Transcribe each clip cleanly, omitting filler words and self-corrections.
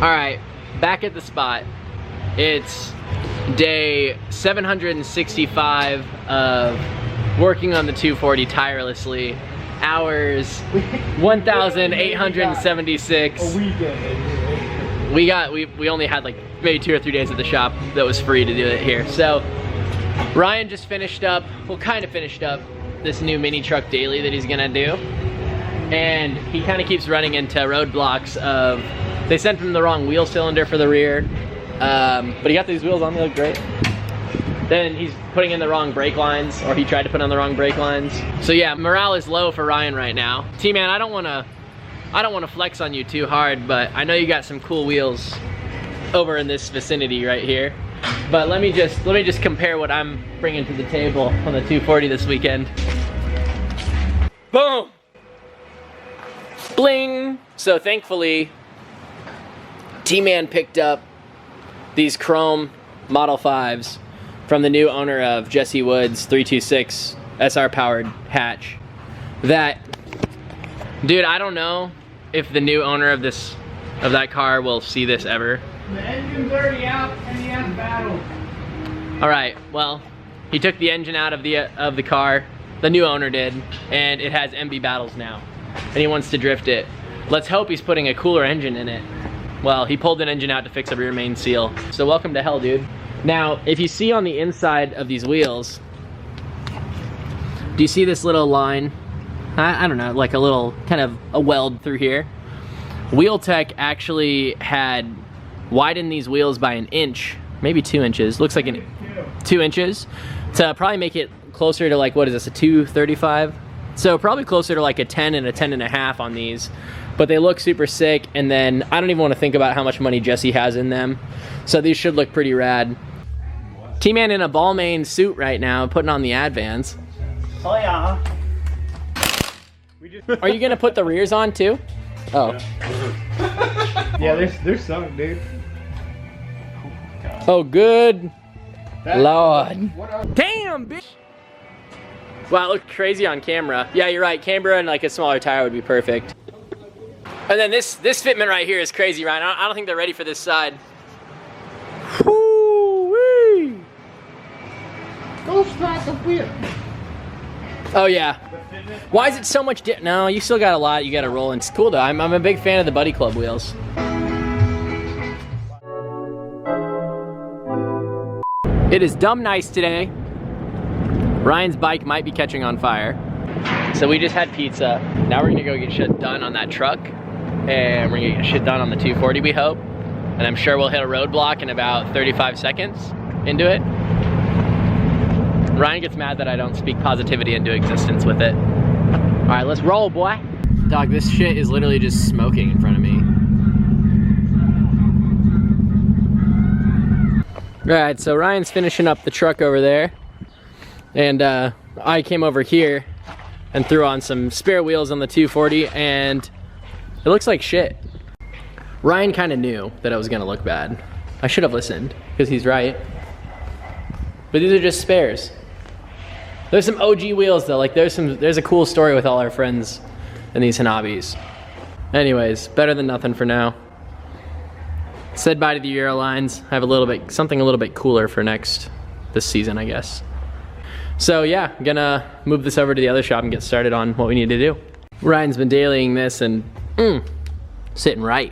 Alright, back at the spot. It's day 765 of working on the 240 tirelessly. Hours 1,876. A weekend. We only had like maybe 2 or 3 days at the shop that was free to do it here. So Ryan just finished up, well, kind of finished up this new mini truck daily that he's gonna do. And he kind of keeps running into roadblocks of, they sent him the wrong wheel cylinder for the rear, but he got these wheels on, they look great. Then he's putting in the wrong brake lines, or he tried to put on the wrong brake lines. So yeah, morale is low for Ryan right now. T-Man, I don't wanna flex on you too hard, but I know you got some cool wheels over in this vicinity right here. But let me just compare what I'm bringing to the table on the 240 this weekend. Boom! Bling! So thankfully, T-Man picked up these chrome Model 5s from the new owner of Jesse Woods 326 SR powered hatch. That, dude, I don't know if the new owner of that car will see this ever. The engine's already out and he has battle. All right, well, he took the engine out of the car, the new owner did, and it has MB battles now, and he wants to drift it. Let's hope he's putting a cooler engine in it. Well, he pulled an engine out to fix a rear main seal. So welcome to hell, dude. Now, if you see on the inside of these wheels, do you see this little line? I don't know, like a little kind of a weld through here. Wheeltech actually had widened these wheels by 1 inch, maybe 2 inches. Looks like 2 inches to probably make it closer to, like, what is this, a 235? So probably closer to like a 10 and a 10.5 on these. But they look super sick, and then I don't even want to think about how much money Jesse has in them. So these should look pretty rad. T-Man in a Balmain suit right now, putting on the Advance. Oh yeah. Are you gonna put the rears on too? Oh. Yeah, they're sunk, dude. Oh, good Lord. Damn, bitch. Wow, it looked crazy on camera. Yeah, you're right. Camera and like a smaller tire would be perfect. And then this fitment right here is crazy, Ryan. I don't think they're ready for this side. Woo-wee. Go strike the wheel. Oh yeah. Why is it so much no, you still got a lot you gotta roll, and it's cool though. I'm a big fan of the Buddy Club wheels. It is dumb nice today. Ryan's bike might be catching on fire. So we just had pizza. Now we're gonna go get shit done on that truck, and we're gonna get shit done on the 240, we hope. And I'm sure we'll hit a roadblock in about 35 seconds into it. Ryan gets mad that I don't speak positivity into existence with it. All right, let's roll, boy. Dog, this shit is literally just smoking in front of me. All right, so Ryan's finishing up the truck over there. And I came over here and threw on some spare wheels on the 240, and it looks like shit. Ryan kind of knew that it was gonna look bad. I should have listened, because he's right. But these are just spares. There's some OG wheels though, like there's a cool story with all our friends in these Hanabis. Anyways, better than nothing for now. Said bye to the Eurolines. I have something a little bit cooler for this season, I guess. So yeah, I'm gonna move this over to the other shop and get started on what we need to do. Ryan's been dailying this and sitting right.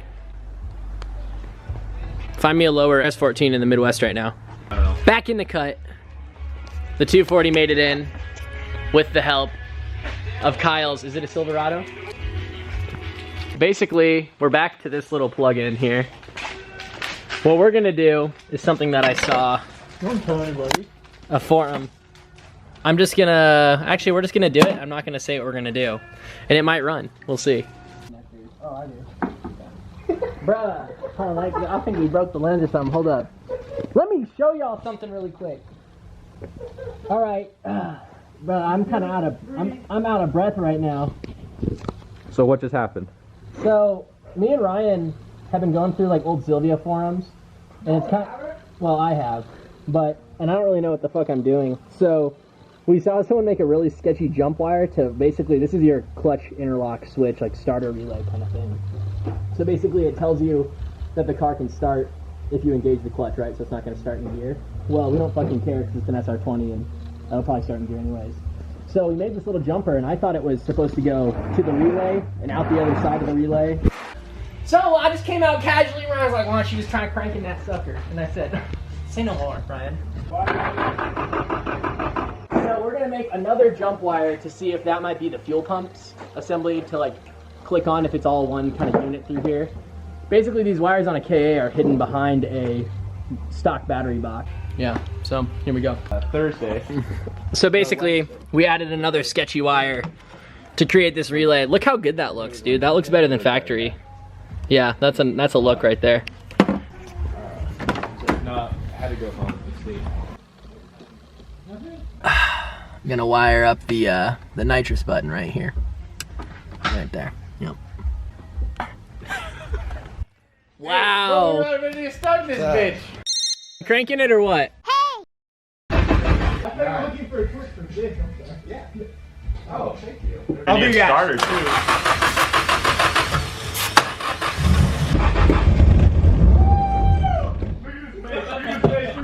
Find me a lower S14 in the Midwest right now. Back in the cut. The 240 made it in with the help of Kyle's, is it a Silverado? Basically, we're back to this little plug-in here. What we're gonna do is something that I saw. Don't tell anybody. A forum. I'm just gonna, actually we're just gonna do it. I'm not gonna say what we're gonna do. And it might run, we'll see. Oh, I do. Bruh, I think we broke the lens or something, hold up. Let me show y'all something really quick. All right, bro, I'm kind of I'm out of breath right now. So what just happened? So me and Ryan have been going through like old Sylvia forums, and it's kind of, well, I have, and I don't really know what the fuck I'm doing. So We saw someone make a really sketchy jump wire to basically, this is your clutch interlock switch, like starter relay kind of thing. So basically it tells you that the car can start if you engage the clutch, right? So it's not going to start in gear. Well, we don't fucking care because it's an SR20 and it'll probably start in gear anyways. So we made this little jumper and I thought it was supposed to go to the relay and out the other side of the relay. So I just came out casually when I was like, well, she was trying to crank in that sucker. And I said, say no more, Brian. So we're gonna make another jump wire to see if that might be the fuel pumps assembly to like click on if it's all one kind of unit through here. Basically these wires on a KA are hidden behind a stock battery box. Yeah, so here we go. Thursday. So basically we added another sketchy wire to create this relay. Look how good that looks, dude. That looks better than factory. Yeah, that's a look right there. No, I had to go home and sleep. I'm gonna wire up the nitrous button right here. Right there. Yep. Wow. We're ready to start this bitch. Cranking it or what? I'm looking for a twist from this. I'm sorry. Yeah. Oh, thank you. I'll do that. Starter too.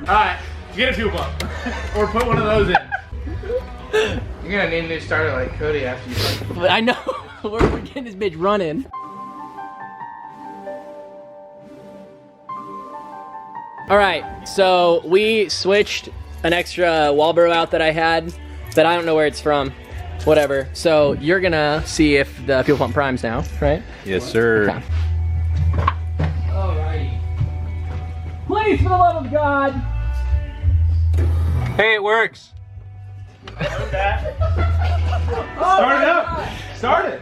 Alright, get a fuel pump. Or put one of those in. You're gonna need a new starter like Cody after you. I know. We're getting this bitch running. Alright, so we switched an extra Walbro out that I had that I don't know where it's from. Whatever. So you're gonna see if the fuel pump primes now, right? Yes, sir. Okay. Alrighty. Please, for the love of God. Hey, it works. Start it up. Start it.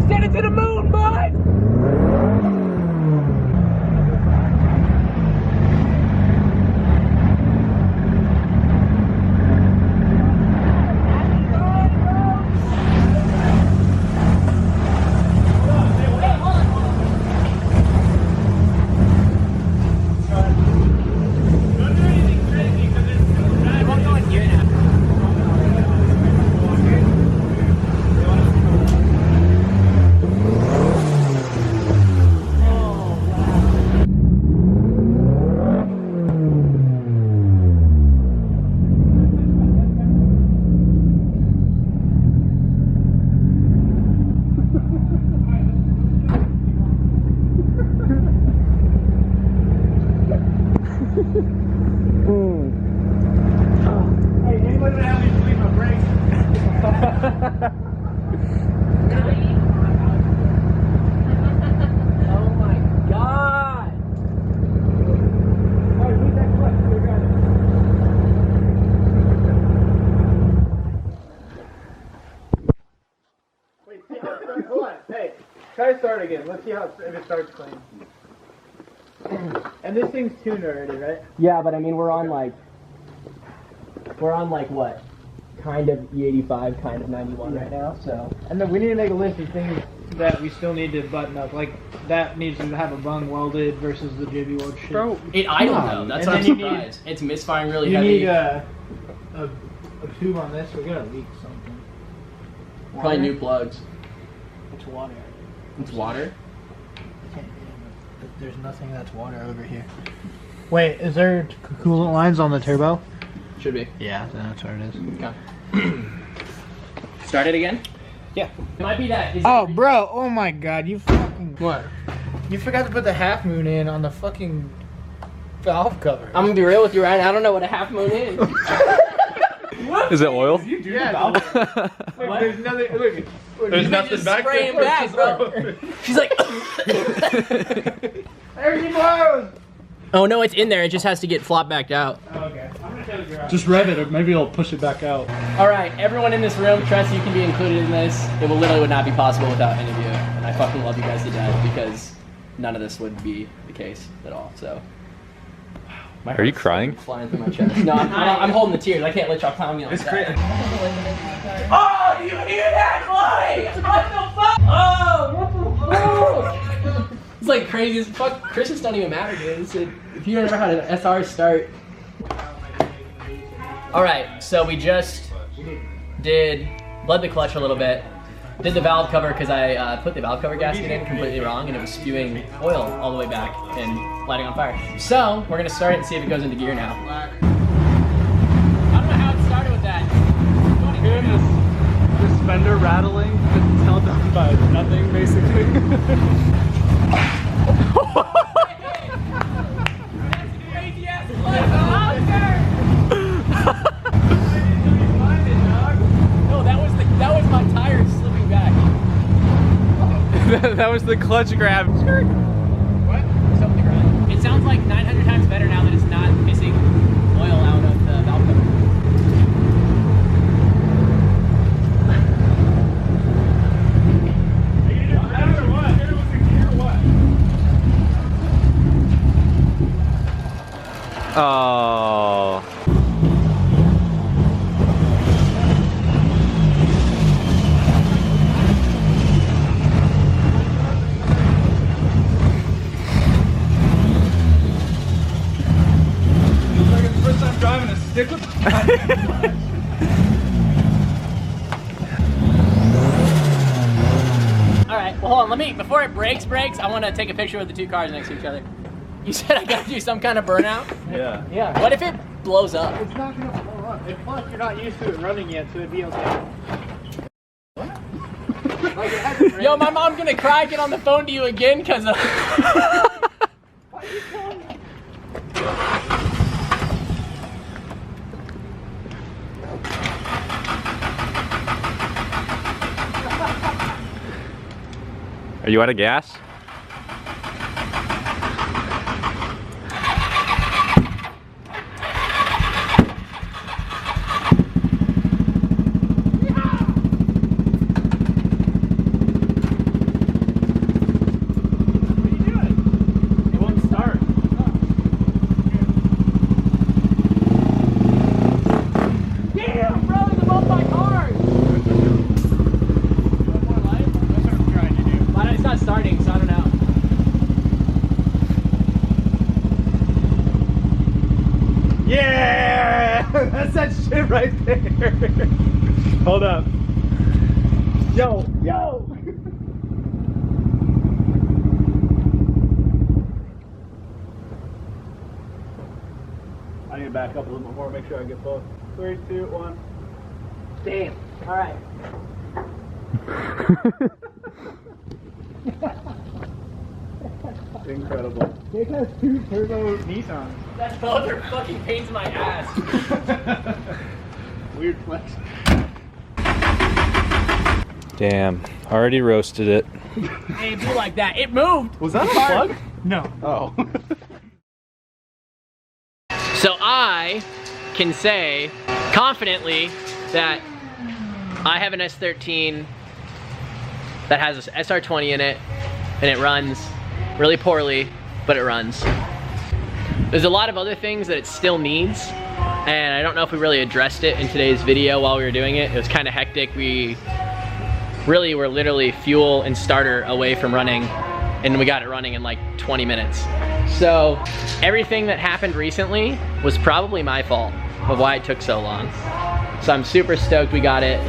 Send it to the moon, bud! Hey, anybody want to help me clean my brakes? Oh my God! Alright, leave that clutch. We're gonna- Wait, see how it starts? Hold on. Hey, try to start again. Let's see how if it starts clean. And this thing's tuned already, right? Yeah, but I mean, we're on like what? Kind of E85, kind of 91 right now, so. And then we need to make a list of things that we still need to button up. Like, that needs to have a bung welded versus the JB Weld shit. Bro, it idled though. That's And what I'm then you surprised. It's misfiring really You heavy. need a tube on this. We're gonna leak something. Probably new plugs. It's water. It's water. There's nothing that's water over here. Wait, is there coolant lines on the turbo? Should be. Yeah, that's what it is. Okay. Start it again? Yeah. It might be that. Oh, bro! Oh my God! You fuck fucking. What? You forgot to put the half moon in on the fucking valve cover. I'm gonna be real with you, Ryan. I don't know what a half moon is. Is it oil? Yeah. Look, there's nothing. Look. There's nothing back spraying there. back, bro. She's like. There he blows. Oh no, it's in there. It just has to get flopped back out. Okay. I'm gonna tell you garage. Just rev it, or maybe it'll push it back out. All right, everyone in this room, trust you can be included in this. It will literally would not be possible without any of you, and I fucking love you guys to death because none of this would be the case at all. So. My Are you heart's crying? Flying through my chest. No, I'm holding the tears. I can't let y'all clown me on It's that. great. Oh, do you hear that, Chloe? What the fuck? Oh, what the fuck? It's like crazy as fuck. Christmas don't even matter, dude. It's if you don't know how to SR start. All right, so we just bled the clutch a little bit. Did the valve cover because I put the valve cover gasket in completely wrong and it was spewing oil all the way back and lighting on fire. So we're gonna start it and see if it goes into gear now. I don't know how it started with that. Hearing this fender rattling, it's held down by nothing, basically. Crazy ass clutch. No, that was my tires slipping back. That was the clutch grab. What? Something right. It sounds like 900 times better now that it's not missing oil out of the valve cover. Oh. Like it's the first time driving a stick with Alright, well hold on, before it breaks, I want to take a picture of the two cars next to each other. You said I gotta do some kind of burnout? Yeah. Yeah. What if it blows up? It's not gonna blow up. And plus, you're not used to it running yet, so it'd be okay. Like, it hasn't Yo, ran- my mom's gonna cry, get on the phone to you again, because of... Why are you telling me? Are you out of gas? Yeah! That's that shit right there. Hold up. Yo, yo! I need to back up a little bit more, make sure I get both. 3, 2, 1. Damn. Alright. Incredible. It has 2 turbo Nissans. That's both are fucking pains in my ass. Weird flex. Damn. Already roasted it. Hey, do like that. It moved. Was that a plug? No. Oh. So I can say confidently that I have an S13 that has an SR20 in it, and it runs really poorly, but it runs. There's a lot of other things that it still needs, and I don't know if we really addressed it in today's video while we were doing it. It was kind of hectic. We really were literally fuel and starter away from running, and we got it running in like 20 minutes. So everything that happened recently was probably my fault of why it took so long. So I'm super stoked we got it.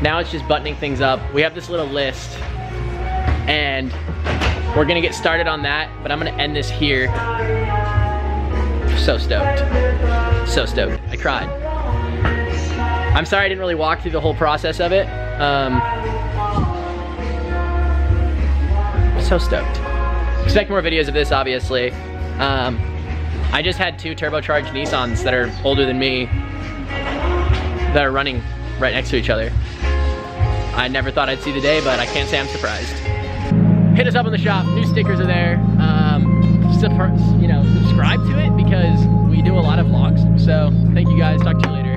Now it's just buttoning things up. We have this little list, and we're gonna get started on that, but I'm gonna end this here. So stoked. So stoked. I cried. I'm sorry I didn't really walk through the whole process of it. So stoked. Expect more videos of this, obviously. I just had 2 turbocharged Nissans that are older than me that are running right next to each other. I never thought I'd see the day, but I can't say I'm surprised. Hit us up in the shop. New stickers are there. Subscribe to it because we do a lot of vlogs. So thank you guys. Talk to you later.